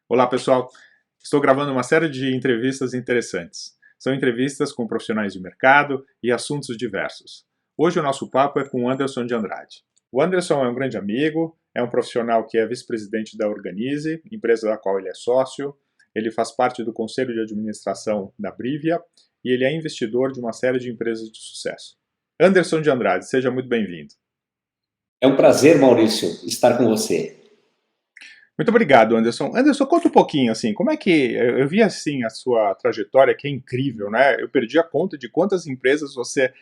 Olá, pessoal. Estou gravando uma série de entrevistas interessantes. São entrevistas com profissionais de mercado e assuntos diversos. Hoje o nosso papo é com o Anderson de Andrade. O Anderson é um grande amigo, é um profissional que é vice-presidente da Organize, empresa da qual ele é sócio. Ele faz parte do conselho de administração da Brivia e ele é investidor de uma série de empresas de sucesso. Anderson de Andrade, seja muito bem-vindo. É um prazer, Maurício, estar com você. Muito obrigado, Anderson. Anderson, conta um pouquinho, assim, como é que... Eu vi, assim, a sua trajetória, que é incrível, né? Eu perdi a conta de quantas empresas você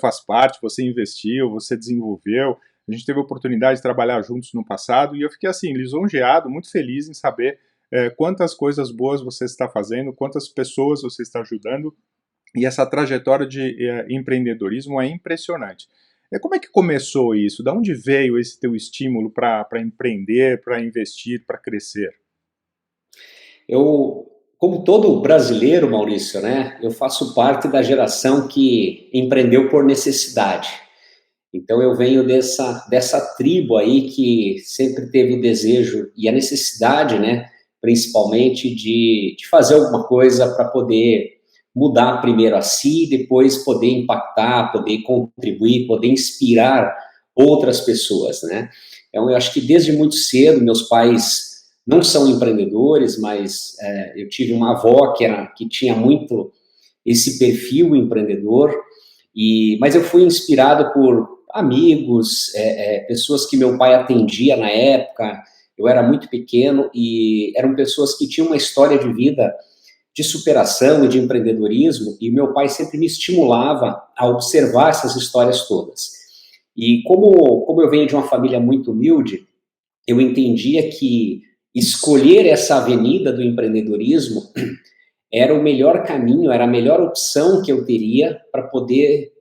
faz parte, você investiu, você desenvolveu. A gente teve a oportunidade de trabalhar juntos no passado e eu fiquei, assim, lisonjeado, muito feliz em saber quantas coisas boas você está fazendo, quantas pessoas você está ajudando. E essa trajetória de empreendedorismo é impressionante. Como é que começou isso? De onde veio esse teu estímulo para empreender, para investir, para crescer? Como todo brasileiro, Maurício, né, eu faço parte da geração que empreendeu por necessidade. Então eu venho dessa tribo aí que sempre teve o desejo e a necessidade, né, principalmente de fazer alguma coisa para poder mudar primeiro a si, depois poder impactar, poder contribuir, poder inspirar outras pessoas, né? Então eu acho que desde muito cedo meus pais não são empreendedores, mas eu tive uma avó que tinha muito esse perfil empreendedor, mas eu fui inspirado por amigos, pessoas que meu pai atendia na época. Eu era muito pequeno e eram pessoas que tinham uma história de vida de superação e de empreendedorismo, e meu pai sempre me estimulava a observar essas histórias todas. E como eu venho de uma família muito humilde, eu entendia que escolher essa avenida do empreendedorismo era o melhor caminho, era a melhor opção que eu teria para poder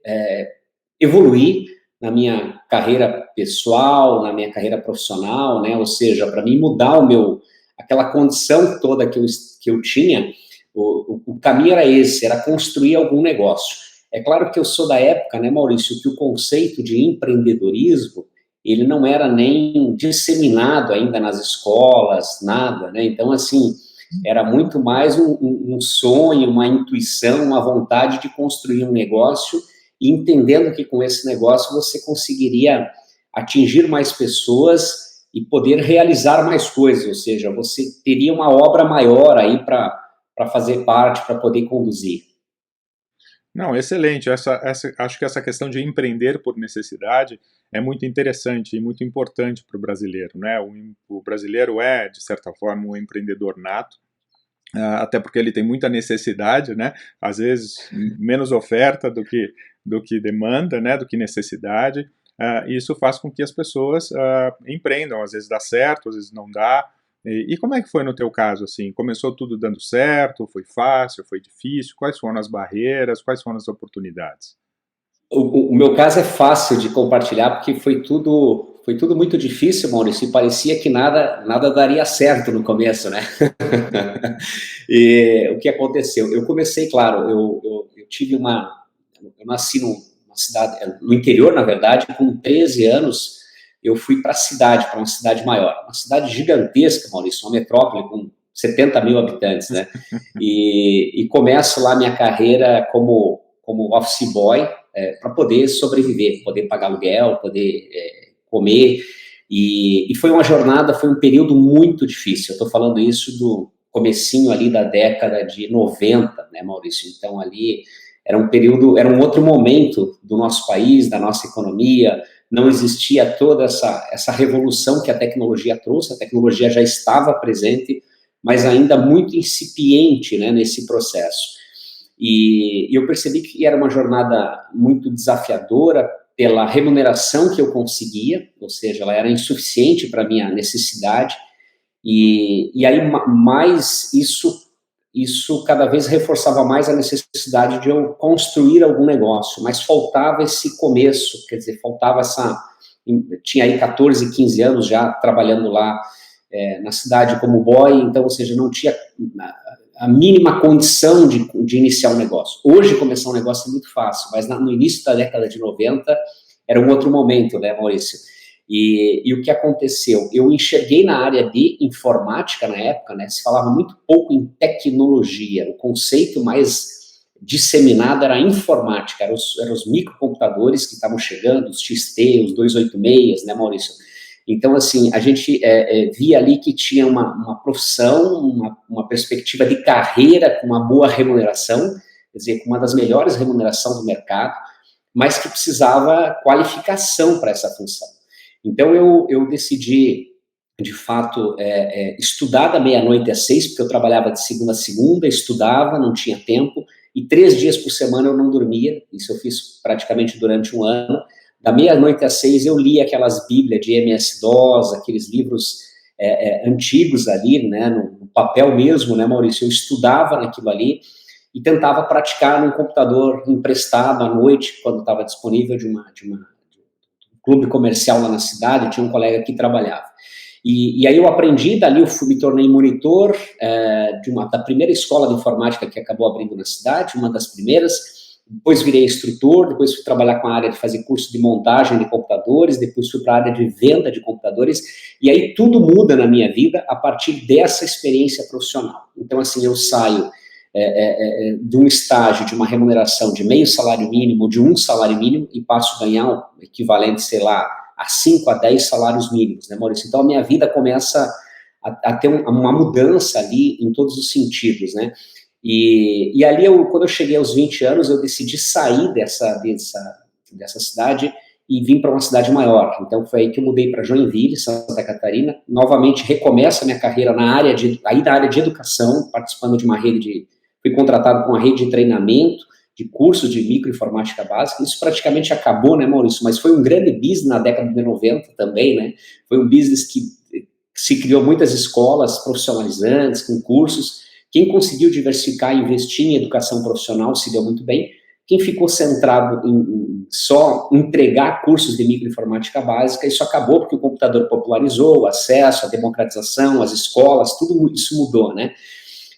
evoluir na minha carreira pessoal, na minha carreira profissional, né? Ou seja, para mim mudar aquela condição toda que eu tinha, o caminho era esse, era construir algum negócio. É claro que eu sou da época, né, Maurício, que o conceito de empreendedorismo, ele não era nem disseminado ainda nas escolas, nada, né? Então, assim, era muito mais um sonho, uma intuição, uma vontade de construir um negócio e entendendo que com esse negócio você conseguiria atingir mais pessoas e poder realizar mais coisas, ou seja, você teria uma obra maior aí para fazer parte, para poder conduzir. Não, excelente. Acho que essa questão de empreender por necessidade é muito interessante e muito importante para o brasileiro, né? O brasileiro é, de certa forma, um empreendedor nato, até porque ele tem muita necessidade, né? Às vezes menos oferta do que demanda, né? Do que necessidade. Isso faz com que as pessoas empreendam. Às vezes dá certo, às vezes não dá. E como é que foi no teu caso, assim? Começou tudo dando certo? Foi fácil? Foi difícil? Quais foram as barreiras? Quais foram as oportunidades? O meu caso é fácil de compartilhar, porque foi tudo muito difícil, Maurício, e parecia que nada daria certo no começo, né? E o que aconteceu? Eu comecei, claro, eu tive eu nasci numa cidade, no interior, na verdade, com 13 anos, eu fui para a cidade, para uma cidade maior, uma cidade gigantesca, Maurício, uma metrópole com 70 mil habitantes, né? E começo lá minha carreira como office boy, para poder sobreviver, poder pagar aluguel, poder comer. E foi uma jornada, foi um período muito difícil. Eu estou falando isso do comecinho ali da década de 90, né, Maurício? Então, ali era um período, era um outro momento do nosso país, da nossa economia. Não existia toda essa revolução que a tecnologia trouxe, a tecnologia já estava presente, mas ainda muito incipiente, né, nesse processo. E eu percebi que era uma jornada muito desafiadora pela remuneração que eu conseguia, ou seja, ela era insuficiente para a minha necessidade, e aí mais isso cada vez reforçava mais a necessidade de eu construir algum negócio, mas faltava esse começo, quer dizer, faltava tinha aí 14, 15 anos já trabalhando lá na cidade como boy, então, ou seja, não tinha a mínima condição de iniciar um negócio. Hoje, começar um negócio é muito fácil, mas no início da década de 90 era um outro momento, né, Maurício? E o que aconteceu? Eu enxerguei na área de informática na época, né, se falava muito pouco em tecnologia, o conceito mais disseminado era a informática, eram os microcomputadores que estavam chegando, os XT, os 286, né, Maurício? Então, assim, a gente via ali que tinha uma profissão, uma perspectiva de carreira com uma boa remuneração, quer dizer, com uma das melhores remunerações do mercado, mas que precisava qualificação para essa função. Então, eu decidi, de fato, estudar da meia-noite às 6, porque eu trabalhava de segunda a segunda, estudava, não tinha tempo, e 3 dias por semana eu não dormia, isso eu fiz praticamente durante um ano. Da meia-noite às 6 eu li aquelas bíblias de MS-DOS, aqueles livros antigos ali, né, no papel mesmo, né, Maurício? Eu estudava naquilo ali e tentava praticar num computador emprestado à noite, quando estava disponível de um clube comercial lá na cidade, tinha um colega que trabalhava. E aí eu aprendi, dali eu me tornei monitor da primeira escola de informática que acabou abrindo na cidade, uma das primeiras, depois virei instrutor, depois fui trabalhar com a área de fazer curso de montagem de computadores, depois fui para a área de venda de computadores, e aí tudo muda na minha vida a partir dessa experiência profissional. Então, assim, eu saio de um estágio de uma remuneração de meio salário mínimo, de um salário mínimo, e passo a ganhar o equivalente, sei lá, a 5 a 10 salários mínimos, né, Maurício? Então, a minha vida começa a ter uma mudança ali em todos os sentidos, né? E ali, quando eu cheguei aos 20 anos, eu decidi sair dessa cidade e vim para uma cidade maior. Então, foi aí que eu mudei para Joinville, Santa Catarina. Novamente, recomeço a minha carreira na área de educação, participando de uma rede fui contratado com uma rede de treinamento, de cursos de microinformática básica. Isso praticamente acabou, né, Maurício? Mas foi um grande business na década de 90 também, né? Foi um business que se criou muitas escolas profissionalizantes, com cursos. Quem conseguiu diversificar e investir em educação profissional se deu muito bem. Quem ficou centrado em só entregar cursos de microinformática básica, isso acabou porque o computador popularizou, o acesso, a democratização, as escolas, tudo isso mudou, né?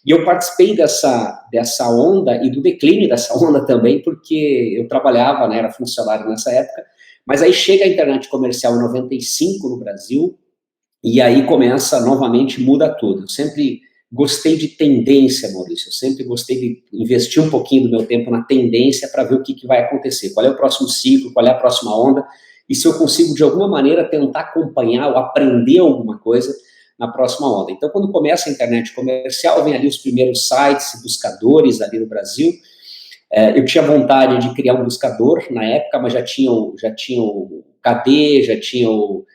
E eu participei dessa onda e do declínio dessa onda também, porque eu trabalhava, né, era funcionário nessa época, mas aí chega a internet comercial em 95 no Brasil, e aí começa, novamente, muda tudo. Eu sempre gostei de tendência, Maurício, eu sempre gostei de investir um pouquinho do meu tempo na tendência para ver o que vai acontecer, qual é o próximo ciclo, qual é a próxima onda, e se eu consigo, de alguma maneira, tentar acompanhar ou aprender alguma coisa na próxima onda. Então, quando começa a internet comercial, vem ali os primeiros sites e buscadores ali no Brasil. Eu tinha vontade de criar um buscador na época, mas já tinha o KD, já tinha o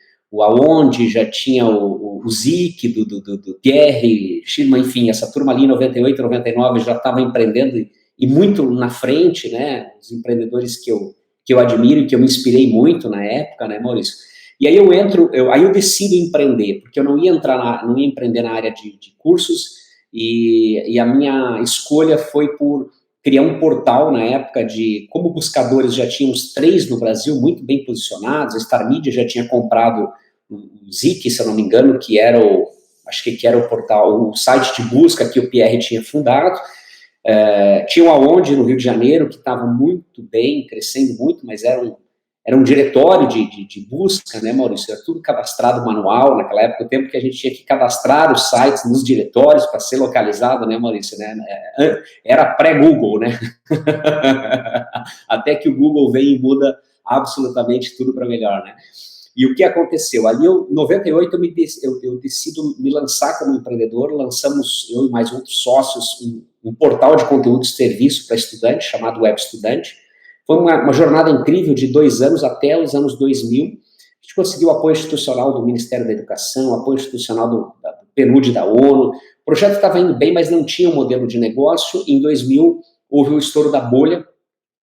Aonde, já tinha o Zik, do Pierre, Schirman, enfim, essa turma ali em 98, 99 já estava empreendendo e muito na frente, né, os empreendedores que eu admiro e que eu me inspirei muito na época, né, Maurício? E aí eu decido empreender, porque eu não ia empreender na área de cursos, e a minha escolha foi por criar um portal na época como buscadores já tinha uns 3 no Brasil, muito bem posicionados, a Star Media já tinha comprado o Zik, se eu não me engano, que era que era o portal, o site de busca que o Pierre tinha fundado. Tinha o Aonde no Rio de Janeiro, que estava muito bem, crescendo muito, mas era um diretório de busca, né, Maurício? Era tudo cadastrado manual, naquela época, o tempo que a gente tinha que cadastrar os sites nos diretórios para ser localizado, né, Maurício? Né? Era pré-Google, né? Até que o Google vem e muda absolutamente tudo para melhor, né? E o que aconteceu? Ali, em 98, eu decido me lançar como empreendedor, lançamos, eu e mais outros sócios, um portal de conteúdo de serviço para estudante, chamado Web Estudante. Foi uma jornada incrível de 2 anos até os anos 2000. A gente conseguiu apoio institucional do Ministério da Educação, apoio institucional do PNUD da ONU. O projeto estava indo bem, mas não tinha um modelo de negócio. Em 2000, houve o estouro da bolha,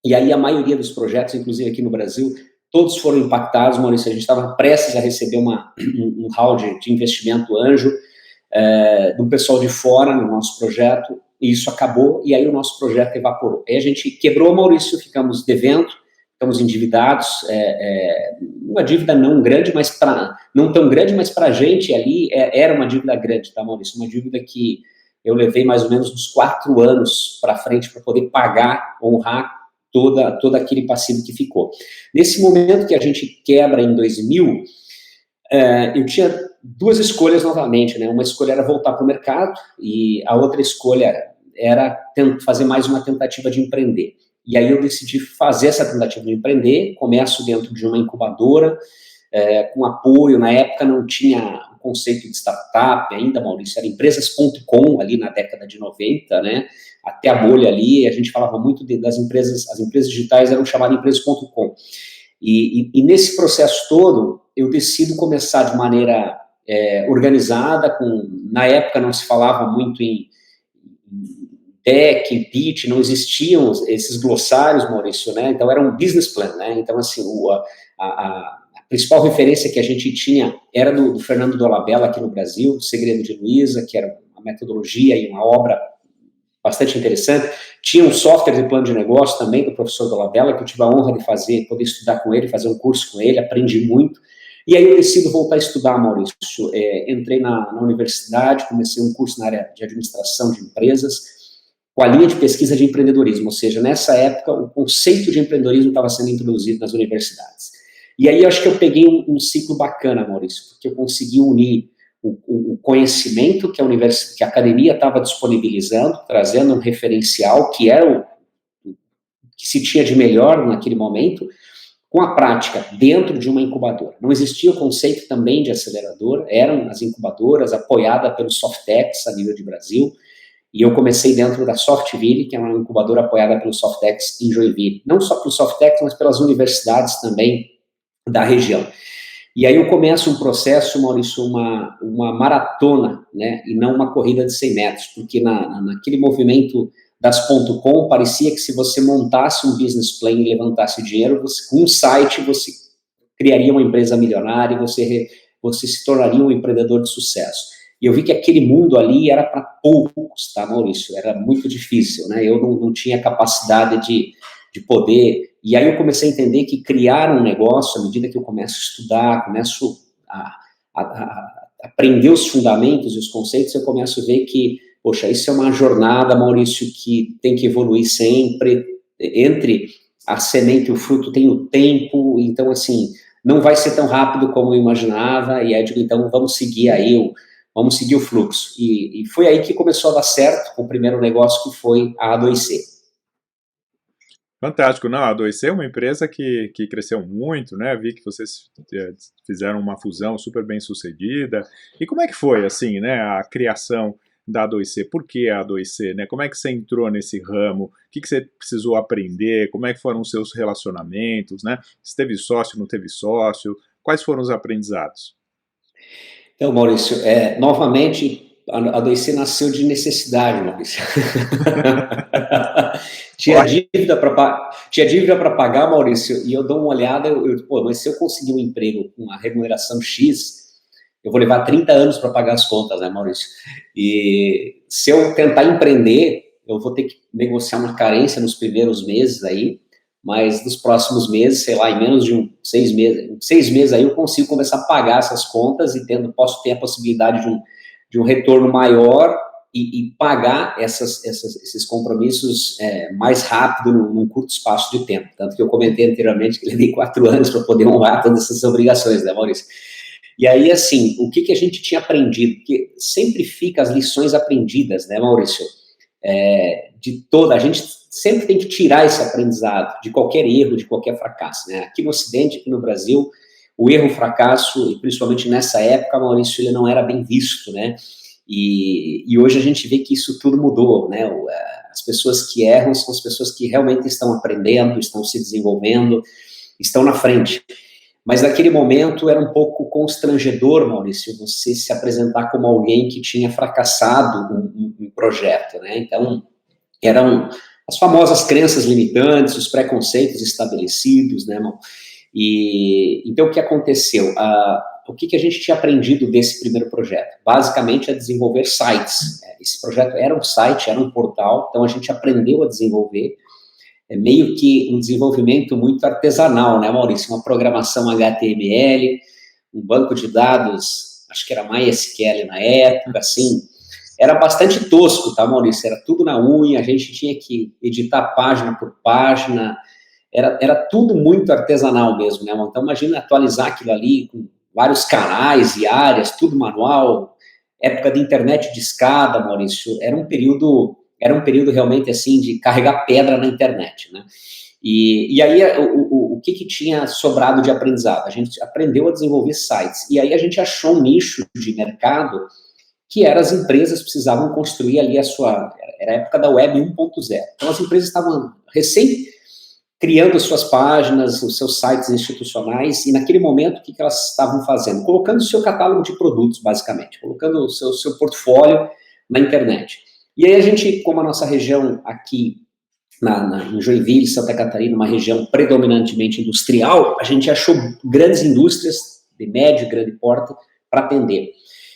e aí a maioria dos projetos, inclusive aqui no Brasil, todos foram impactados, Maurício. A gente estava prestes a receber um round de investimento anjo do pessoal de fora no nosso projeto, e isso acabou, e aí o nosso projeto evaporou. Aí a gente quebrou, Maurício, ficamos devendo, ficamos endividados, uma dívida não grande, mas não tão grande, mas para a gente ali era uma dívida grande, tá, Maurício? Uma dívida que eu levei mais ou menos uns 4 anos para frente para poder pagar, honrar todo aquele passivo que ficou. Nesse momento que a gente quebra em 2000, Eu tinha duas escolhas novamente, né? Uma escolha era voltar para o mercado e a outra escolha era fazer mais uma tentativa de empreender. E aí eu decidi fazer essa tentativa de empreender, começo dentro de uma incubadora, com apoio, na época não tinha o conceito de startup ainda, Maurício, era empresas.com ali na década de 90, né? Até a bolha ali, a gente falava muito das empresas, as empresas digitais eram chamadas empresas.com. E nesse processo todo, eu decido começar de maneira organizada, na época não se falava muito em deck, em pitch, não existiam esses glossários, Maurício, né? Então era um business plan, né? Então, assim, a principal referência que a gente tinha era do Fernando Dolabella aqui no Brasil, O Segredo de Luiza, que era uma metodologia e uma obra bastante interessante. Tinha um software de plano de negócio também do professor Dolabella, que eu tive a honra de poder estudar com ele, fazer um curso com ele, aprendi muito. E aí eu decido voltar a estudar, Maurício. Entrei na universidade, comecei um curso na área de administração de empresas, com a linha de pesquisa de empreendedorismo, ou seja, nessa época o conceito de empreendedorismo estava sendo introduzido nas universidades. E aí eu acho que eu peguei um ciclo bacana, Maurício, porque eu consegui unir o conhecimento que a academia estava disponibilizando, trazendo um referencial que era o que se tinha de melhor naquele momento, com a prática dentro de uma incubadora. Não existia o conceito também de acelerador, eram as incubadoras apoiadas pelo Softex a nível de Brasil, e eu comecei dentro da Softville, que é uma incubadora apoiada pelo Softex em Joinville. Não só pelo Softex, mas pelas universidades também da região. E aí eu começo um processo, Maurício, uma maratona, né, e não uma corrida de 100 metros, porque naquele movimento das .com, parecia que se você montasse um business plan e levantasse dinheiro, com um site você criaria uma empresa milionária e você se tornaria um empreendedor de sucesso. E eu vi que aquele mundo ali era para poucos, tá, Maurício? Era muito difícil, né? Eu não tinha capacidade de poder. E aí eu comecei a entender que criar um negócio, à medida que eu começo a estudar, começo a aprender os fundamentos e os conceitos, eu começo a ver que, poxa, isso é uma jornada, Maurício, que tem que evoluir sempre. Entre a semente e o fruto tem o tempo, então, assim, não vai ser tão rápido como eu imaginava, e aí eu digo, então, vamos seguir o fluxo. E foi aí que começou a dar certo com o primeiro negócio, que foi a A2C. Fantástico. Não, a 2C é uma empresa que cresceu muito, né? Vi que vocês fizeram uma fusão super bem sucedida. E como é que foi, assim, né, a criação da A2C? Por que a A2C, né? Como é que você entrou nesse ramo? O que você precisou aprender? Como é que foram os seus relacionamentos, né? Se teve sócio, não teve sócio? Quais foram os aprendizados? Então, Maurício, novamente, a 2C nasceu de necessidade, Maurício. Tinha dívida para pagar, Maurício, e eu dou uma olhada, mas se eu conseguir um emprego com uma remuneração X, eu vou levar 30 anos para pagar as contas, né, Maurício? E se eu tentar empreender, eu vou ter que negociar uma carência nos primeiros meses aí, mas nos próximos meses, sei lá, em menos de 6 meses aí eu consigo começar a pagar essas contas e posso ter a possibilidade de um retorno maior e pagar esses compromissos mais rápido, num curto espaço de tempo. Tanto que eu comentei anteriormente que levei 4 anos para poder honrar todas essas obrigações, né, Maurício? E aí, assim, o que a gente tinha aprendido? Porque sempre fica as lições aprendidas, né, Maurício? A gente sempre tem que tirar esse aprendizado de qualquer erro, de qualquer fracasso, né? Aqui no Ocidente, aqui no Brasil, o erro, o fracasso, e principalmente nessa época, Maurício, ele não era bem visto, né? E hoje a gente vê que isso tudo mudou, né? As pessoas que erram são as pessoas que realmente estão aprendendo, estão se desenvolvendo, estão na frente. Mas naquele momento era um pouco constrangedor, Maurício, você se apresentar como alguém que tinha fracassado um projeto, né? Então, eram as famosas crenças limitantes, os preconceitos estabelecidos, né, irmão? E então o que aconteceu? O que a gente tinha aprendido desse primeiro projeto? Basicamente a desenvolver sites. Esse projeto era um site, era um portal, então a gente aprendeu a desenvolver. É meio que um desenvolvimento muito artesanal, né, Maurício? Uma programação HTML, um banco de dados, acho que era MySQL na época, assim. Era bastante tosco, tá, Maurício? Era tudo na unha, a gente tinha que editar página por página, era tudo muito artesanal mesmo, né? Então, imagina atualizar aquilo ali com vários canais e áreas, tudo manual, época de internet de escada, Maurício, era um período realmente assim de carregar pedra na internet, né? E aí o que tinha sobrado de aprendizado? A gente aprendeu a desenvolver sites, e aí a gente achou um nicho de mercado que era as empresas precisavam construir ali era a época da web 1.0. Então as empresas estavam recém criando as suas páginas, os seus sites institucionais, e naquele momento o que elas estavam fazendo? Colocando o seu catálogo de produtos, basicamente, colocando o seu portfólio na internet. E aí a gente, como a nossa região aqui em Joinville, Santa Catarina, uma região predominantemente industrial, a gente achou grandes indústrias de médio e grande porte para atender.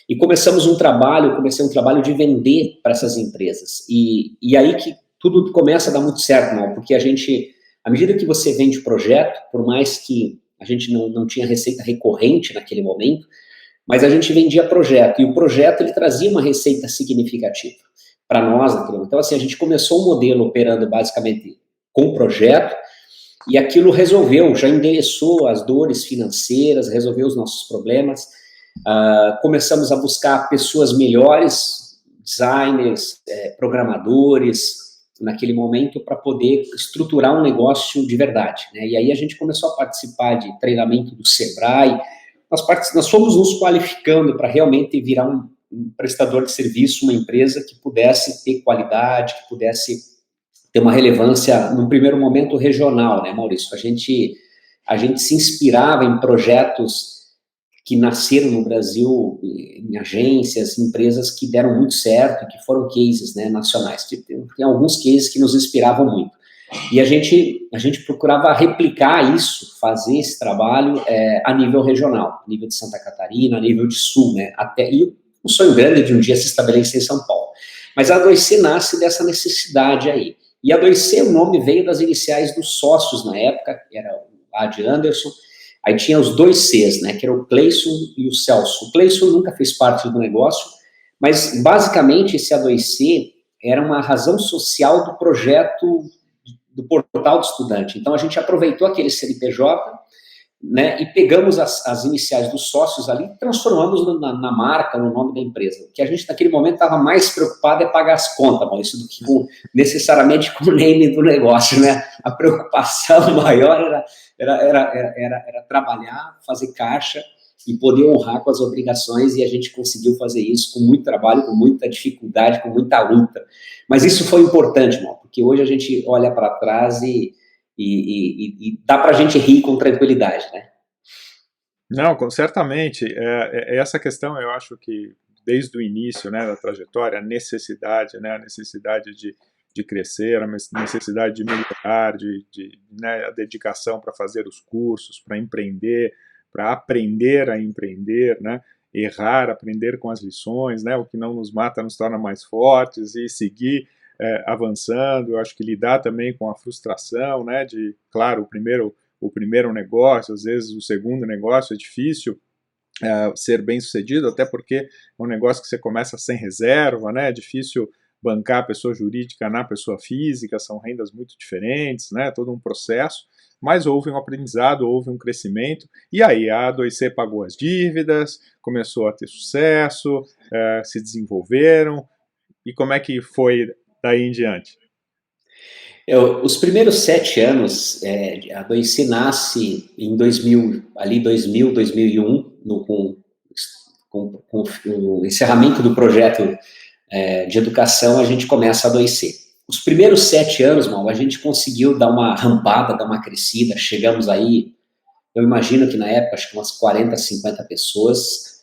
E comecei um trabalho de vender para essas empresas. E aí que tudo começa a dar muito certo, não? Porque à medida que você vende o projeto, por mais que a gente não tinha receita recorrente naquele momento, mas a gente vendia projeto, e o projeto ele trazia uma receita significativa para nós naquele momento. Então, assim, a gente começou um modelo operando basicamente com projeto, e aquilo já endereçou as dores financeiras, resolveu os nossos problemas. Começamos a buscar pessoas melhores, designers, programadores, naquele momento, para poder estruturar um negócio de verdade, né? E aí a gente começou a participar de treinamento do Sebrae, nós fomos nos qualificando para realmente virar um prestador de serviço, uma empresa que pudesse ter qualidade, que pudesse ter uma relevância, num primeiro momento, regional, né, Maurício? A gente se inspirava em projetos que nasceram no Brasil, em agências, empresas que deram muito certo, que foram cases, né, nacionais. Tem alguns cases que nos inspiravam muito. E a gente procurava replicar isso, fazer esse trabalho a nível regional, a nível de Santa Catarina, a nível de Sul, né? E um sonho grande de um dia se estabelecer em São Paulo. Mas a 2C nasce dessa necessidade aí. E a 2C, o nome veio das iniciais dos sócios na época, que era o Ad Anderson. Aí tinha os 2 Cs, né, que era o Cleison e o Celso. O Cleison nunca fez parte do negócio, mas basicamente esse A2C era uma razão social do projeto do portal do estudante. Então a gente aproveitou aquele CNPJ, né, e pegamos as iniciais dos sócios ali e transformamos na marca, no nome da empresa. O que a gente naquele momento estava mais preocupado é pagar as contas, Maurício, do que necessariamente com o name do negócio, né? A preocupação maior era trabalhar, fazer caixa e poder honrar com as obrigações, e a gente conseguiu fazer isso com muito trabalho, com muita dificuldade, com muita luta. Mas isso foi importante, Mal, porque hoje a gente olha para trás e dá para a gente rir com tranquilidade, né? Não, certamente. Essa questão eu acho que desde o início, né, da trajetória, né, a necessidade de crescer, a necessidade de melhorar, né, a dedicação para fazer os cursos, para empreender, para aprender a empreender, né, errar, aprender com as lições, né, o que não nos mata nos torna mais fortes, e seguir avançando. Eu acho que lidar também com a frustração, né, claro, o primeiro negócio, às vezes o segundo negócio é difícil ser bem sucedido, até porque é um negócio que você começa sem reserva, né, é difícil bancar a pessoa jurídica na pessoa física, são rendas muito diferentes, né, todo um processo, mas houve um aprendizado, houve um crescimento, e aí a A2C pagou as dívidas, começou a ter sucesso, se desenvolveram. E como é que foi daí em diante? Os primeiros 7 anos, a 2C nasce em 2000, ali 2000, 2001, com o encerramento do projeto de educação, a gente começa a 2C. Os primeiros 7 anos, Mal, a gente conseguiu dar uma rampada, dar uma crescida, chegamos aí, eu imagino que na época, acho que umas 40, 50 pessoas,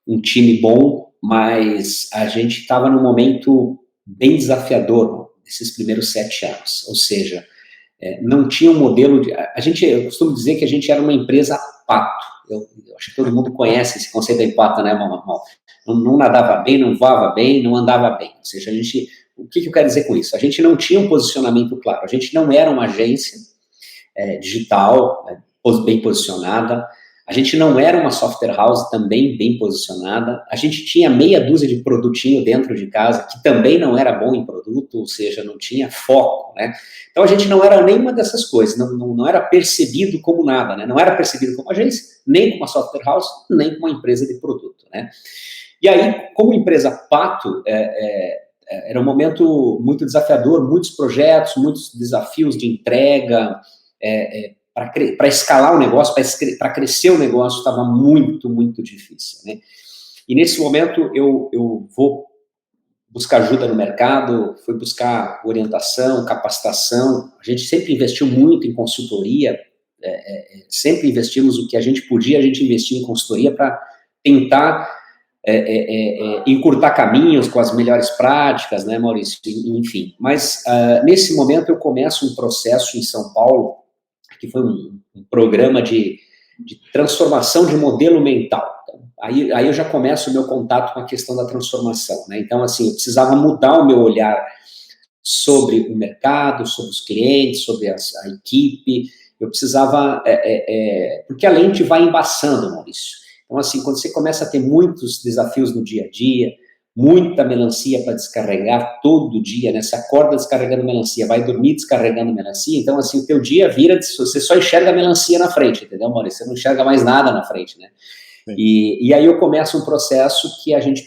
um time bom, mas a gente estava num momento bem desafiador nesses primeiros 7 anos, ou seja, não tinha um modelo eu costumo dizer que a gente era uma empresa pato. Eu acho que todo mundo conhece esse conceito de pato, né, Mal? Não nadava bem, não voava bem, não andava bem. Ou seja, o que eu quero dizer com isso? A gente não tinha um posicionamento claro, a gente não era uma agência digital bem posicionada, A gente não era uma software house também bem posicionada. A gente tinha meia dúzia de produtinho dentro de casa, que também não era bom em produto, ou seja, não tinha foco, né? Então a gente não era nenhuma dessas coisas, não era percebido como nada, né? Não era percebido como agência, nem como uma software house, nem como uma empresa de produto, né? E aí, como empresa Pato, era um momento muito desafiador, muitos projetos, muitos desafios de entrega, para escalar o negócio, para crescer o negócio, estava muito, muito difícil, né? E nesse momento eu vou buscar ajuda no mercado, fui buscar orientação, capacitação. A gente sempre investiu muito em consultoria, sempre investimos o que a gente podia, a gente investia em consultoria para tentar encurtar caminhos com as melhores práticas, né, Maurício? Enfim, mas nesse momento eu começo um processo em São Paulo, que foi um programa de transformação de modelo mental. Então, aí eu já começo o meu contato com a questão da transformação, né? Então, assim, eu precisava mudar o meu olhar sobre o mercado, sobre os clientes, sobre a equipe. Eu precisava, porque a lente vai embaçando, Maurício. Então, assim, quando você começa a ter muitos desafios no dia a dia, muita melancia para descarregar todo dia, né? Você acorda descarregando melancia, vai dormir descarregando melancia, então, assim, o teu dia vira, você só enxerga a melancia na frente, entendeu, Maurício? Você não enxerga mais nada na frente, né? E aí eu começo um processo que a gente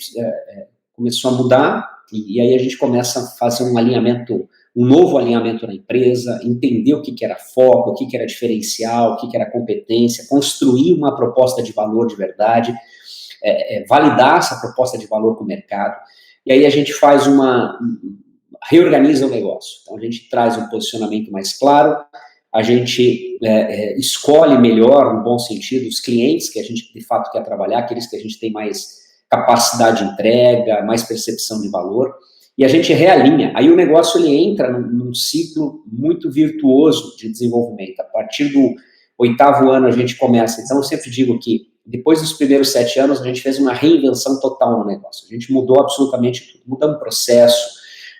começou a mudar, e aí a gente começa a fazer um alinhamento, um novo alinhamento na empresa, entender o que era foco, o que era diferencial, o que era competência, construir uma proposta de valor de verdade, validar essa proposta de valor com o mercado, e aí a gente faz reorganiza o negócio. Então a gente traz um posicionamento mais claro, a gente escolhe melhor, no bom sentido, os clientes que a gente de fato quer trabalhar, aqueles que a gente tem mais capacidade de entrega, mais percepção de valor, e a gente realinha. Aí o negócio ele entra num ciclo muito virtuoso de desenvolvimento. A partir do 8º ano a gente começa. Então eu sempre digo que depois dos primeiros 7 anos a gente fez uma reinvenção total no negócio. A gente mudou absolutamente tudo. Mudamos o processo,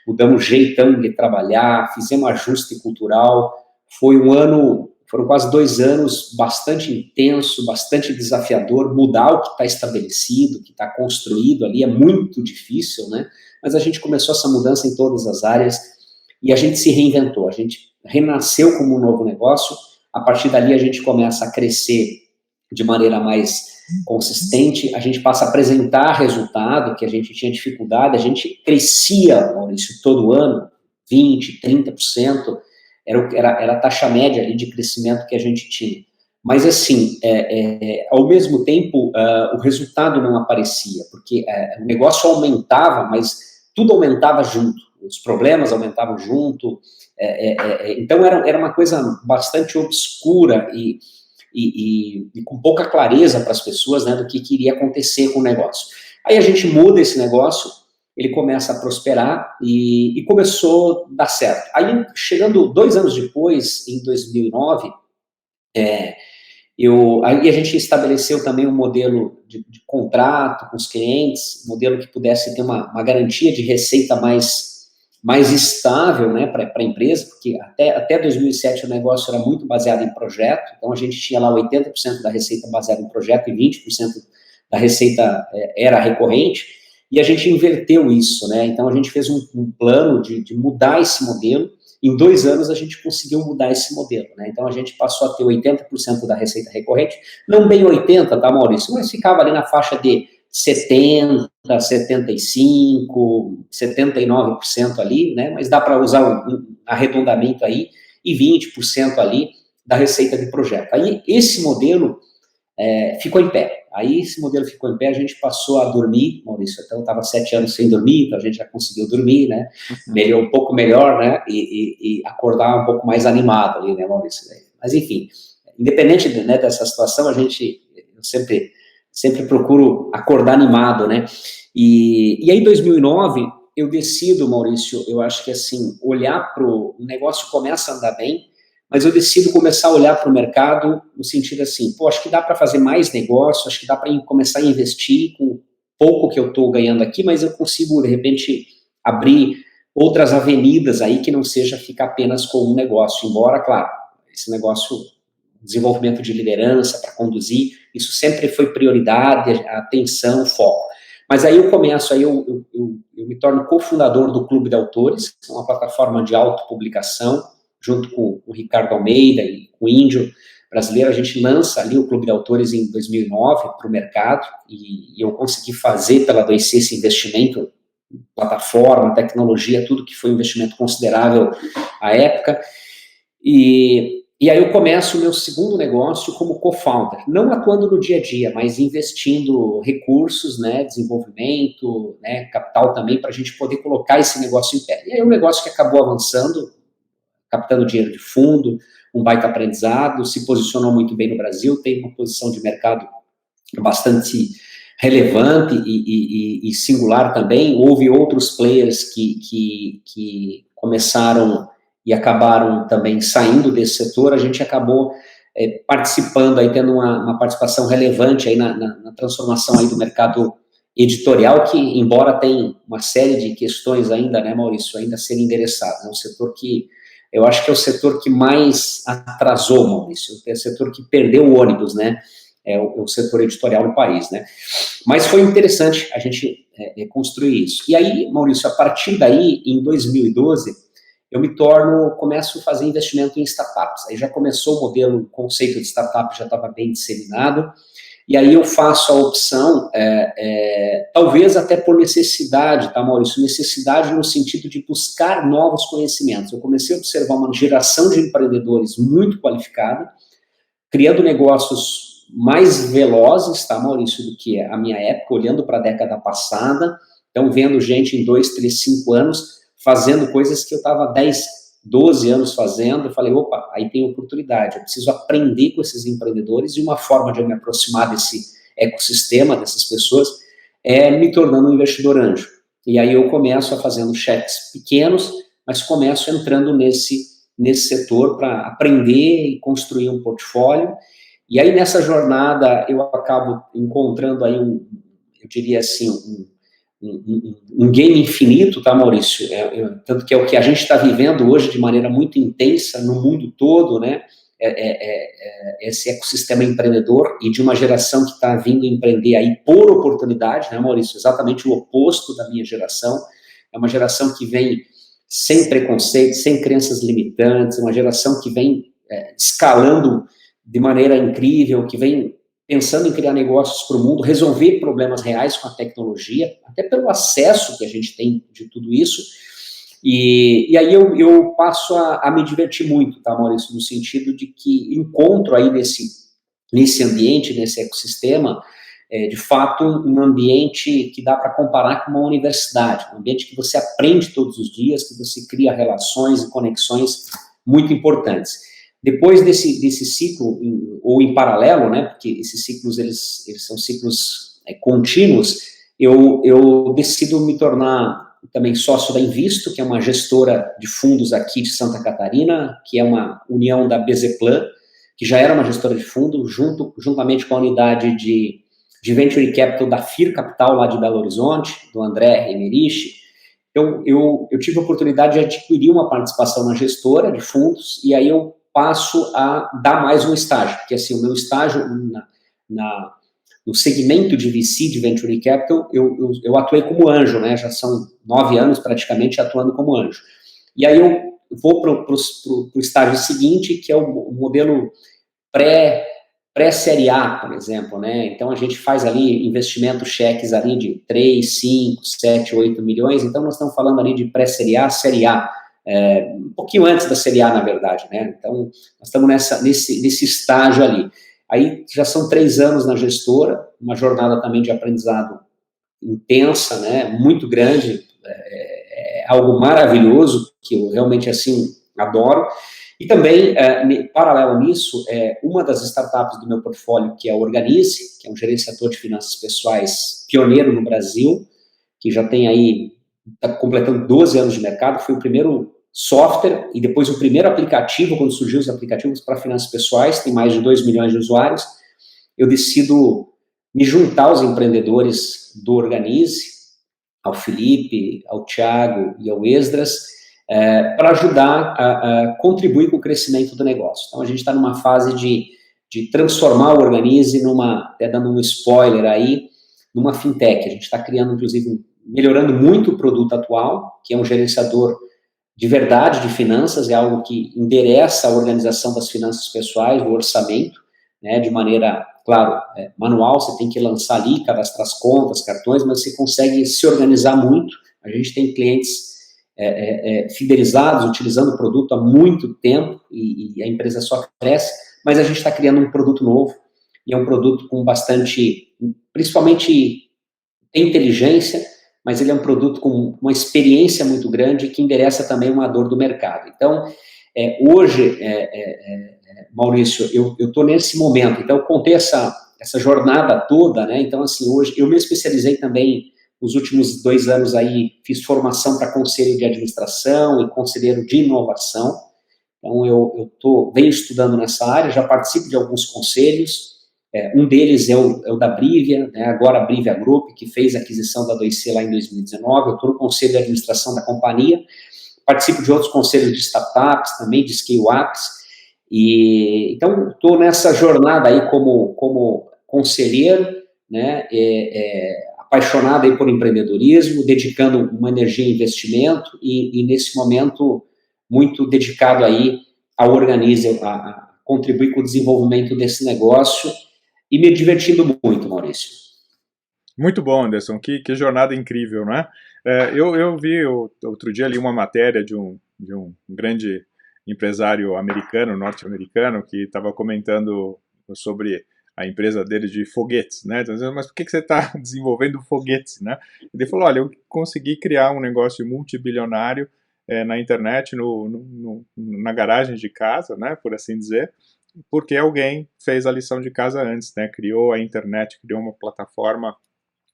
mudamos o jeitão de trabalhar, fizemos ajuste cultural. Foram quase 2 anos bastante intenso, bastante desafiador. Mudar o que está estabelecido, o que está construído ali é muito difícil, né? Mas a gente começou essa mudança em todas as áreas e a gente se reinventou, a gente renasceu como um novo negócio. A partir dali a gente começa a crescer de maneira mais consistente, a gente passa a apresentar resultado, que a gente tinha dificuldade, a gente crescia, Maurício, todo ano, 20%, 30%, era a taxa média ali de crescimento que a gente tinha. Mas, assim, ao mesmo tempo, o resultado não aparecia, porque o negócio aumentava, mas tudo aumentava junto, os problemas aumentavam junto, então era uma coisa bastante obscura e com pouca clareza para as pessoas, né, do que iria acontecer com o negócio. Aí a gente muda esse negócio, ele começa a prosperar e começou a dar certo. Aí, chegando 2 anos depois, em 2009, aí a gente estabeleceu também um modelo de contrato com os clientes, um modelo que pudesse ter uma garantia de receita mais estável, né, para a empresa, porque até 2007 o negócio era muito baseado em projeto, então a gente tinha lá 80% da receita baseada em projeto e 20% da receita era recorrente, e a gente inverteu isso, né, então a gente fez um plano de mudar esse modelo. Em 2 anos a gente conseguiu mudar esse modelo, né, então a gente passou a ter 80% da receita recorrente, não bem 80%, tá, Maurício, mas ficava ali na faixa de 70%, 75%, 79% ali, né? Mas dá para usar um arredondamento aí, e 20% ali da receita de projeto. Aí esse modelo ficou em pé. Aí esse modelo ficou em pé, a gente passou a dormir, Maurício, então eu estava 7 anos sem dormir, então a gente já conseguiu dormir, né? Um pouco melhor, né? E acordar um pouco mais animado ali, né, Maurício? Mas enfim, independente, né, dessa situação, eu sempre procuro acordar animado, né? E aí, em 2009, eu decido, Maurício, eu acho que, assim, olhar para o negócio começa a andar bem, mas eu decido começar a olhar para o mercado no sentido assim, pô, acho que dá para fazer mais negócio, acho que dá para começar a investir com pouco que eu estou ganhando aqui, mas eu consigo, de repente, abrir outras avenidas aí que não seja ficar apenas com um negócio, embora, claro, esse negócio desenvolvimento de liderança para conduzir, isso sempre foi prioridade, atenção, foco. Mas aí eu começo, aí eu me torno cofundador do Clube de Autores, uma plataforma de autopublicação, junto com o Ricardo Almeida e com o Índio brasileiro. A gente lança ali o Clube de Autores em 2009 para o mercado, e eu consegui fazer pela 2C esse investimento, plataforma, tecnologia, tudo que foi um investimento considerável à época. E aí eu começo o meu segundo negócio como co-founder, não atuando no dia a dia, mas investindo recursos, né, desenvolvimento, né, capital também, para a gente poder colocar esse negócio em pé. E aí um negócio que acabou avançando, captando dinheiro de fundo, um baita aprendizado, se posicionou muito bem no Brasil, tem uma posição de mercado bastante relevante e singular também. Houve outros players que começaram e acabaram também saindo desse setor. A gente acabou participando, aí, tendo uma participação relevante aí na transformação aí do mercado editorial, que, embora tenha uma série de questões ainda, né, Maurício, ainda a serem endereçadas. É um setor que eu acho que é o setor que mais atrasou, Maurício, é o setor que perdeu o ônibus, né, é o setor editorial no país, né. Mas foi interessante a gente construir isso. E aí, Maurício, a partir daí, em 2012, eu começo a fazer investimento em startups. Aí já começou o modelo, o conceito de startup já estava bem disseminado, e aí eu faço a opção, talvez até por necessidade, tá, Maurício? Necessidade no sentido de buscar novos conhecimentos. Eu comecei a observar uma geração de empreendedores muito qualificada, criando negócios mais velozes, tá, Maurício, do que a minha época, olhando para a década passada, então vendo gente em 2, 3, 5 anos, fazendo coisas que eu estava 10, 12 anos fazendo. Eu falei, opa, aí tem oportunidade, eu preciso aprender com esses empreendedores, e uma forma de eu me aproximar desse ecossistema, dessas pessoas, é me tornando um investidor anjo. E aí eu começo fazendo cheques pequenos, mas começo entrando nesse setor para aprender e construir um portfólio. E aí nessa jornada eu acabo encontrando aí eu diria assim, um game infinito, tá, Maurício? Tanto que é o que a gente está vivendo hoje de maneira muito intensa no mundo todo, né? Esse ecossistema empreendedor, e de uma geração que está vindo empreender aí por oportunidade, né, Maurício? Exatamente o oposto da minha geração. É uma geração que vem sem preconceito, sem crenças limitantes, uma geração que vem escalando de maneira incrível, que vem pensando em criar negócios para o mundo, resolver problemas reais com a tecnologia, até pelo acesso que a gente tem de tudo isso. E aí eu passo a me divertir muito, tá, Maurício? No sentido de que encontro aí nesse ambiente, nesse ecossistema, de fato, um ambiente que dá para comparar com uma universidade, um ambiente que você aprende todos os dias, que você cria relações e conexões muito importantes. Depois desse ciclo, ou em paralelo, né, porque esses ciclos, eles são ciclos contínuos, eu decido me tornar também sócio da Invisto, que é uma gestora de fundos aqui de Santa Catarina, que é uma união da Bezeplan, que já era uma gestora de fundo, juntamente com a unidade de Venture Capital da FIR Capital, lá de Belo Horizonte, do André Emerich. Eu tive a oportunidade de adquirir uma participação na gestora de fundos, e aí eu passo a dar mais um estágio, porque assim, o meu estágio no segmento de VC, de Venture Capital, eu atuei como anjo, né, já são 9 anos praticamente atuando como anjo. E aí eu vou para o estágio seguinte, que é o modelo pré-série A, por exemplo, né, então a gente faz ali investimento, cheques ali de 3, 5, 7, 8 milhões, então nós estamos falando ali de pré-série A, série A, um pouquinho antes da série A, na verdade, né? Então, nós estamos nesse estágio ali. Aí já são 3 anos na gestora, uma jornada também de aprendizado intensa, né? Muito grande, algo maravilhoso, que eu realmente, assim, adoro. E também, paralelo nisso, uma das startups do meu portfólio, que é a Organize, que é um gerenciador de finanças pessoais pioneiro no Brasil, que já tem aí, está completando 12 anos de mercado, foi o primeiro software e depois o primeiro aplicativo, quando surgiu os aplicativos para finanças pessoais, tem mais de 2 milhões de usuários. Eu decido me juntar aos empreendedores do Organize, ao Felipe, ao Thiago e ao Esdras, para ajudar a contribuir com o crescimento do negócio. Então, a gente está numa fase de de transformar o Organize até dando um spoiler aí, numa fintech. A gente está criando, inclusive, melhorando muito o produto atual, que é um gerenciador de verdade de finanças, é algo que endereça a organização das finanças pessoais, o orçamento, né, de maneira, claro, manual, você tem que lançar ali, cadastrar as contas, cartões, mas você consegue se organizar muito. A gente tem clientes fidelizados, utilizando o produto há muito tempo, e a empresa só cresce, mas a gente está criando um produto novo, e é um produto com bastante, principalmente, tem inteligência, mas ele é um produto com uma experiência muito grande que endereça também uma dor do mercado. Então, hoje, Maurício, eu estou nesse momento. Então, eu contei essa jornada toda, né? Então, assim, hoje, eu me especializei também, nos últimos 2 anos aí, fiz formação para conselho de administração e conselheiro de inovação. Então, eu venho estudando nessa área, já participo de alguns conselhos. Um deles é o da Brivia, né, agora a Brivia Group, que fez a aquisição da 2C lá em 2019. Eu estou no conselho de administração da companhia, participo de outros conselhos de startups também, de scale-ups, e então estou nessa jornada aí como conselheiro, né, apaixonado aí por empreendedorismo, dedicando uma energia em investimento e nesse momento muito dedicado aí ao Organize, a contribuir com o desenvolvimento desse negócio e me divertindo muito, Maurício. Muito bom, Anderson, que jornada incrível, né? Eu vi outro dia ali uma matéria de um grande empresário americano, norte-americano, que estava comentando sobre a empresa dele de foguetes, né? Então, mas por que você está desenvolvendo foguetes, né? Ele falou, olha, eu consegui criar um negócio multibilionário na internet, na garagem de casa, né, por assim dizer, porque alguém fez a lição de casa antes, né? Criou a internet, criou uma plataforma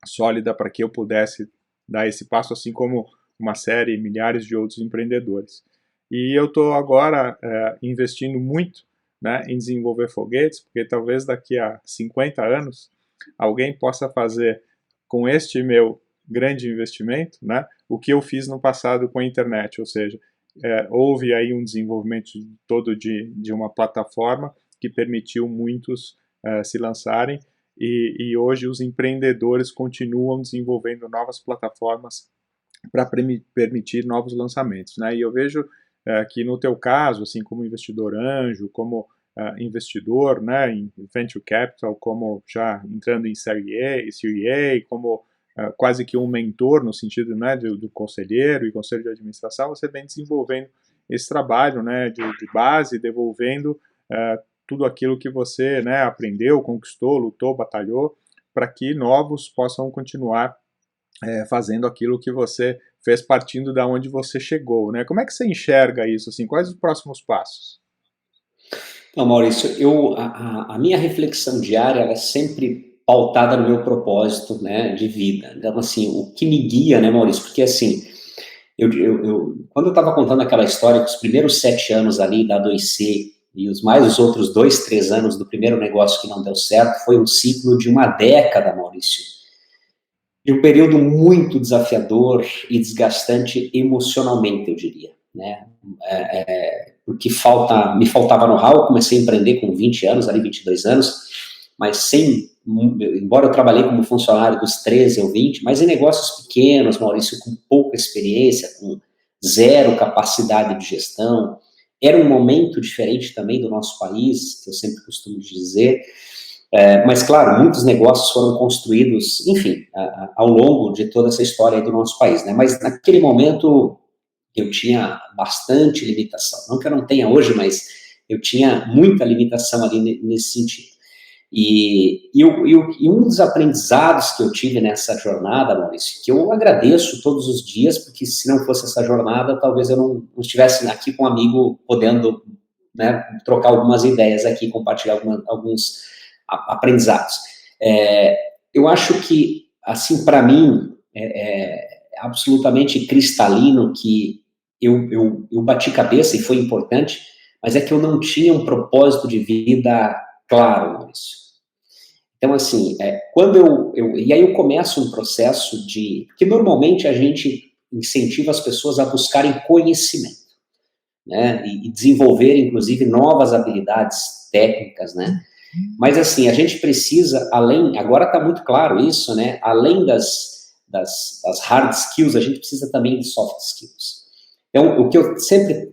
sólida para que eu pudesse dar esse passo, assim como uma série, milhares de outros empreendedores. E eu estou agora investindo muito, né, em desenvolver foguetes, porque talvez daqui a 50 anos alguém possa fazer com este meu grande investimento, né, o que eu fiz no passado com a internet, ou seja, houve aí um desenvolvimento todo de uma plataforma que permitiu muitos se lançarem, e hoje os empreendedores continuam desenvolvendo novas plataformas para permitir novos lançamentos, né? E eu vejo que no teu caso, assim como investidor anjo, como investidor, né, em venture capital, como já entrando em Série A, como quase que um mentor no sentido, né, do conselheiro e conselho de administração, você vem desenvolvendo esse trabalho, né, de base, devolvendo tudo aquilo que você, né, aprendeu, conquistou, lutou, batalhou, para que novos possam continuar fazendo aquilo que você fez partindo da onde você chegou, né? Como é que você enxerga isso, assim? Quais os próximos passos? Então, Maurício, a minha reflexão diária ela é sempre pautada no meu propósito, né, de vida. Então, assim, o que me guia, né, Maurício? Porque, assim, quando eu estava contando aquela história, que os primeiros 7 anos ali da 2C e os outros 2, 3 anos do primeiro negócio que não deu certo, foi um ciclo de uma década, Maurício. E um período muito desafiador e desgastante emocionalmente, eu diria, né? Porque me faltava know-how. Eu comecei a empreender com 20 anos, ali 22 anos, mas embora eu trabalhei como funcionário dos 13 ao 20, mas em negócios pequenos, Maurício, com pouca experiência, com zero capacidade de gestão. Era um momento diferente também do nosso país, que eu sempre costumo dizer. Mas, claro, muitos negócios foram construídos, enfim, ao longo de toda essa história aí do nosso país, né? Mas naquele momento eu tinha bastante limitação. Não que eu não tenha hoje, mas eu tinha muita limitação ali nesse sentido. E um dos aprendizados que eu tive nessa jornada, Maurício, que eu agradeço todos os dias, porque se não fosse essa jornada, talvez eu não estivesse aqui com um amigo podendo, né, trocar algumas ideias aqui, compartilhar alguns aprendizados. Eu acho que, assim, para mim, é absolutamente cristalino que eu bati cabeça e foi importante, mas é que eu não tinha um propósito de vida claro, Maurício. Então, assim, e aí eu começo um processo porque normalmente a gente incentiva as pessoas a buscarem conhecimento, né, e desenvolver, inclusive, novas habilidades técnicas, né, Mas, assim, a gente precisa, agora está muito claro isso, né? Além das hard skills, a gente precisa também de soft skills. Então,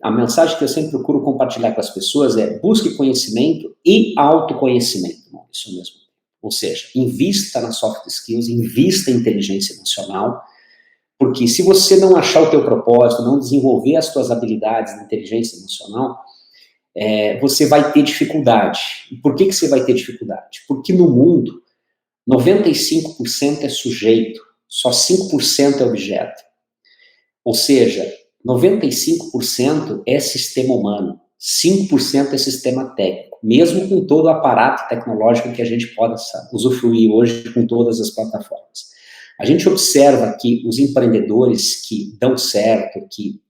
a mensagem que eu sempre procuro compartilhar com as pessoas é: busque conhecimento e autoconhecimento, isso mesmo. Ou seja, invista nas soft skills, invista em inteligência emocional, porque se você não achar o teu propósito, não desenvolver as tuas habilidades de inteligência emocional, você vai ter dificuldade. E por que você vai ter dificuldade? Porque no mundo, 95% é sujeito, só 5% é objeto. Ou seja, 95% é sistema humano, 5% é sistema técnico, mesmo com todo o aparato tecnológico que a gente possa usufruir hoje com todas as plataformas. A gente observa que os empreendedores que dão certo, que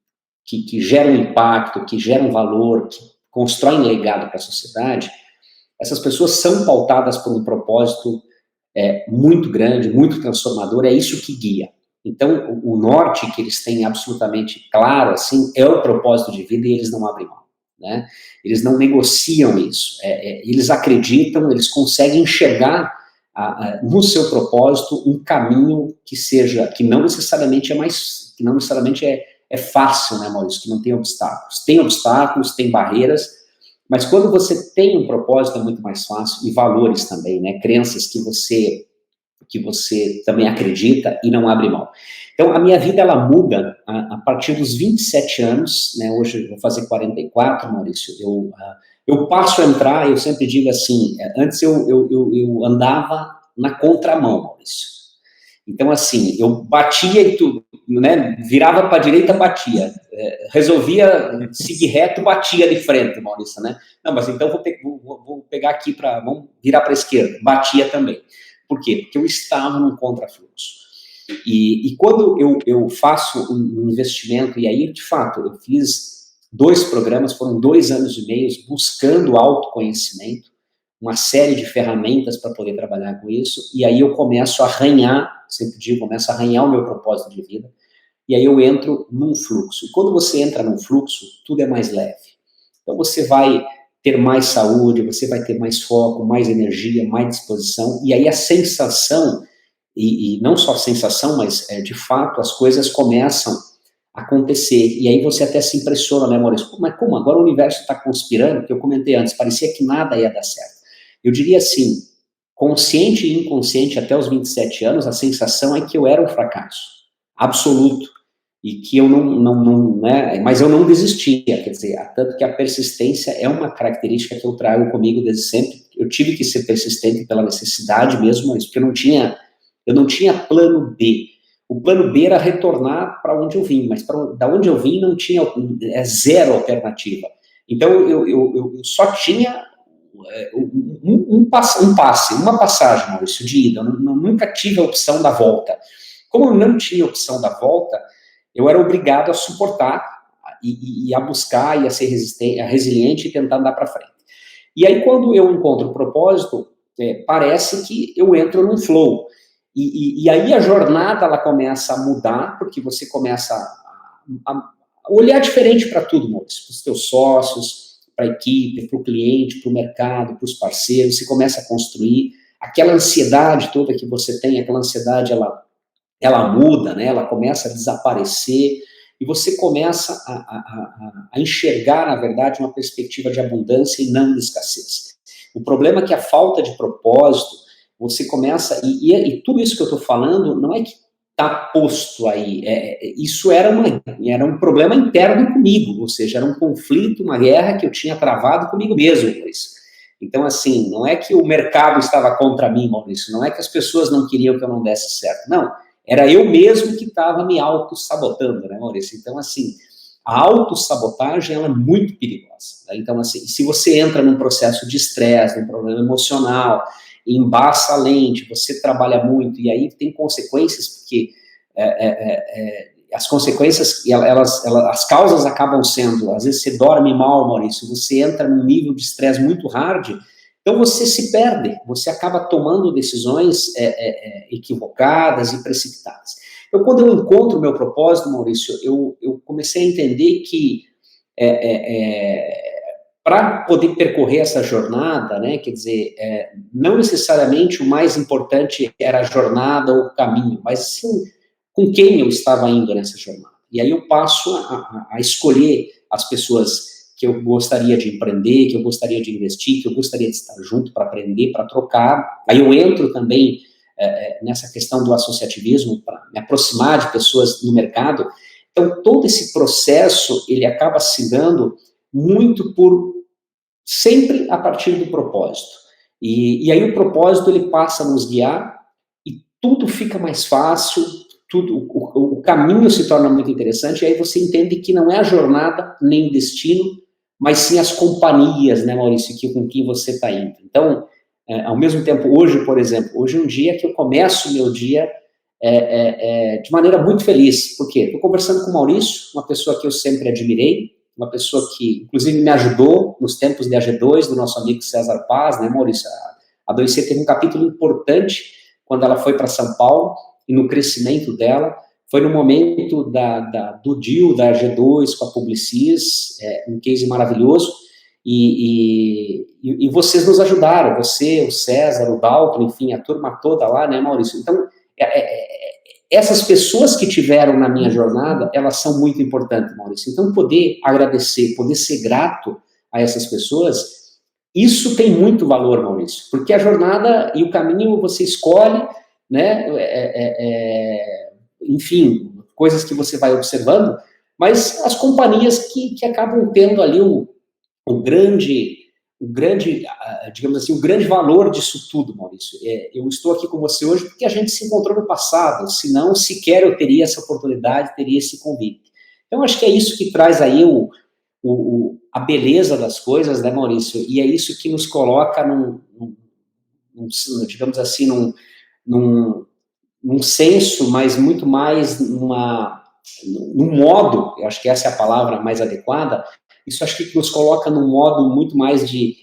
geram impacto, que geram valor, que constroem legado para a sociedade, essas pessoas são pautadas por um propósito muito grande, muito transformador, é isso que guia. Então, o norte que eles têm absolutamente claro, assim, é o propósito de vida, e eles não abrem mão, né? Eles não negociam isso. Eles acreditam, eles conseguem enxergar no seu propósito um caminho que não necessariamente é fácil, né, Maurício? Que não tem obstáculos. Tem obstáculos, tem barreiras, mas quando você tem um propósito é muito mais fácil, e valores também, né? Crenças que você também acredita e não abre mão. Então, a minha vida, ela muda a partir dos 27 anos, né? Hoje eu vou fazer 44, Maurício. Eu passo a entrar, eu sempre digo assim, antes eu andava na contramão, Maurício. Então, assim, eu batia e tudo, né? Virava para a direita, batia. Resolvia seguir reto, batia de frente, Maurício, né? Não, mas então vou pegar aqui vamos virar para a esquerda. Batia também. Por quê? Porque eu estava num contrafluxo. E quando eu faço um investimento, e aí, de fato, eu fiz 2 programas, foram 2 anos e meio buscando autoconhecimento, uma série de ferramentas para poder trabalhar com isso, e aí eu começo a arranhar, sempre digo, começo a arranhar o meu propósito de vida, e aí eu entro num fluxo. E quando você entra num fluxo, tudo é mais leve. Então você vai ter mais saúde, você vai ter mais foco, mais energia, mais disposição, e aí a sensação, e não só a sensação, mas de fato as coisas começam a acontecer, e aí você até se impressiona, né, Maurício? Mas como? Agora o universo está conspirando, que eu comentei antes, parecia que nada ia dar certo. Eu diria assim, consciente e inconsciente até os 27 anos, a sensação é que eu era um fracasso, absoluto, e que eu não né, mas eu não desistia, quer dizer, tanto que a persistência é uma característica que eu trago comigo desde sempre. Eu tive que ser persistente pela necessidade mesmo, mas porque eu não tinha plano B. O plano B era retornar para onde eu vim, mas da onde eu vim não tinha, zero alternativa. Então eu só tinha uma passagem, Maurício, de ida. Eu nunca tive a opção da volta. Como eu não tinha opção da volta, eu era obrigado a suportar e a buscar e a ser resiliente e tentar andar para frente. E aí, quando eu encontro o propósito, parece que eu entro num flow. E aí a jornada, ela começa a mudar, porque você começa a olhar diferente para tudo, Maurício, para os teus sócios, para a equipe, para o cliente, para o mercado, para os parceiros. Você começa a construir aquela ansiedade toda que você tem, aquela ansiedade, ela muda, né? Ela começa a desaparecer, e você começa a enxergar, na verdade, uma perspectiva de abundância e não de escassez. O problema é que a falta de propósito, você começa, e tudo isso que eu estou falando não é que está posto aí, isso era um problema interno comigo, ou seja, era um conflito, uma guerra que eu tinha travado comigo mesmo, Maurício. Então, assim, não é que o mercado estava contra mim, Maurício, não é que as pessoas não queriam que eu não desse certo, não, era eu mesmo que estava me auto-sabotando, né, Maurício? Então, assim, a autossabotagem, ela é muito perigosa, né? Então, assim, se você entra num processo de estresse, num problema emocional, embaça a lente, você trabalha muito, e aí tem consequências, porque as consequências, as causas acabam sendo, às vezes você dorme mal, Maurício, você entra num nível de estresse muito hard, então você se perde, você acaba tomando decisões equivocadas e precipitadas. Então, quando eu encontro o meu propósito, Maurício, eu comecei a entender que para poder percorrer essa jornada, né, quer dizer, não necessariamente o mais importante era a jornada ou o caminho, mas sim com quem eu estava indo nessa jornada. E aí eu passo a escolher as pessoas que eu gostaria de empreender, que eu gostaria de investir, que eu gostaria de estar junto para aprender, para trocar. Aí eu entro também nessa questão do associativismo, para me aproximar de pessoas no mercado. Então, todo esse processo, ele acaba se dando muito sempre a partir do propósito. E aí o propósito, ele passa a nos guiar e tudo fica mais fácil, o caminho se torna muito interessante, e aí você entende que não é a jornada nem o destino, mas sim as companhias, né, Maurício, com quem você está indo. Então, ao mesmo tempo, hoje, por exemplo, hoje é um dia que eu começo o meu dia de maneira muito feliz. Por quê? Estou conversando com o Maurício, uma pessoa que eu sempre admirei, uma pessoa que, inclusive, me ajudou nos tempos de AG2, do nosso amigo César Paz, né, Maurício? A 2C teve um capítulo importante quando ela foi para São Paulo, e no crescimento dela, foi no momento do deal da AG2 com a Publicis, um case maravilhoso, e vocês nos ajudaram, você, o César, o Dalton, enfim, a turma toda lá, né, Maurício? Então, essas pessoas que tiveram na minha jornada, elas são muito importantes, Maurício. Então, poder agradecer, poder ser grato a essas pessoas, isso tem muito valor, Maurício, porque a jornada e o caminho você escolhe, né, enfim, coisas que você vai observando, mas as companhias que acabam tendo ali o grande, digamos assim, o grande valor disso tudo, Maurício. Eu estou aqui com você hoje porque a gente se encontrou no passado, senão sequer eu teria essa oportunidade, teria esse convite. Então, acho que é isso que traz aí a beleza das coisas, né, Maurício? E é isso que nos coloca digamos assim, num senso, mas muito mais num modo, eu acho que essa é a palavra mais adequada, isso acho que nos coloca num modo muito mais de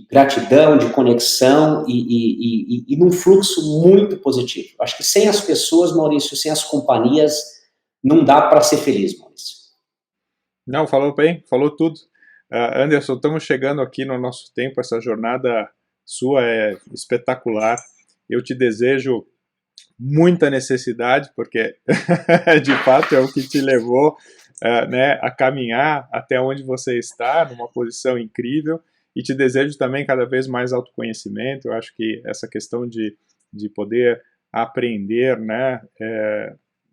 gratidão, de conexão e num fluxo muito positivo. Acho que sem as pessoas, Maurício, sem as companhias, não dá para ser feliz, Maurício. Não, falou bem, falou tudo. Anderson, estamos chegando aqui no nosso tempo, essa jornada sua é espetacular. Eu te desejo muita necessidade, porque de fato é o que te levou né, a caminhar até onde você está, numa posição incrível, e te desejo também cada vez mais autoconhecimento. Eu acho que essa questão de poder aprender, né,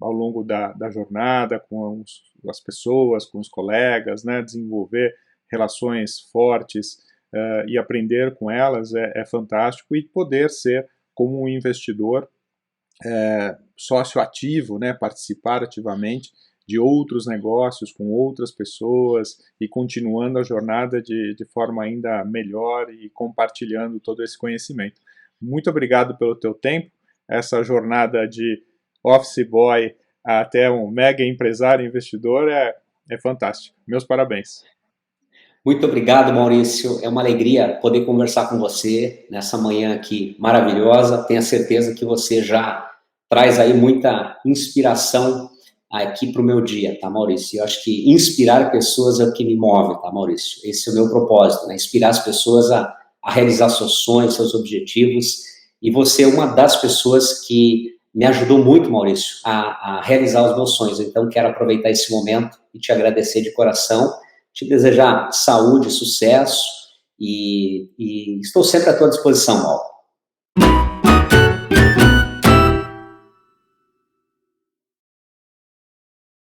ao longo da jornada com as pessoas, com os colegas, né, desenvolver relações fortes e aprender com elas é fantástico, e poder ser como um investidor sócio ativo, né, participar ativamente de outros negócios com outras pessoas e continuando a jornada de forma ainda melhor e compartilhando todo esse conhecimento. Muito obrigado pelo teu tempo. Essa jornada de office boy até um mega empresário investidor é fantástica. Meus parabéns. Muito obrigado, Maurício. É uma alegria poder conversar com você nessa manhã aqui maravilhosa. Tenho certeza que você já traz aí muita inspiração aqui para o meu dia, tá, Maurício? Eu acho que inspirar pessoas é o que me move, tá, Maurício? Esse é o meu propósito, né? Inspirar as pessoas a realizar seus sonhos, seus objetivos. E você é uma das pessoas que me ajudou muito, Maurício, a realizar os meus sonhos. Então, quero aproveitar esse momento e te agradecer de coração, te desejar saúde, sucesso e estou sempre à tua disposição, Mauro.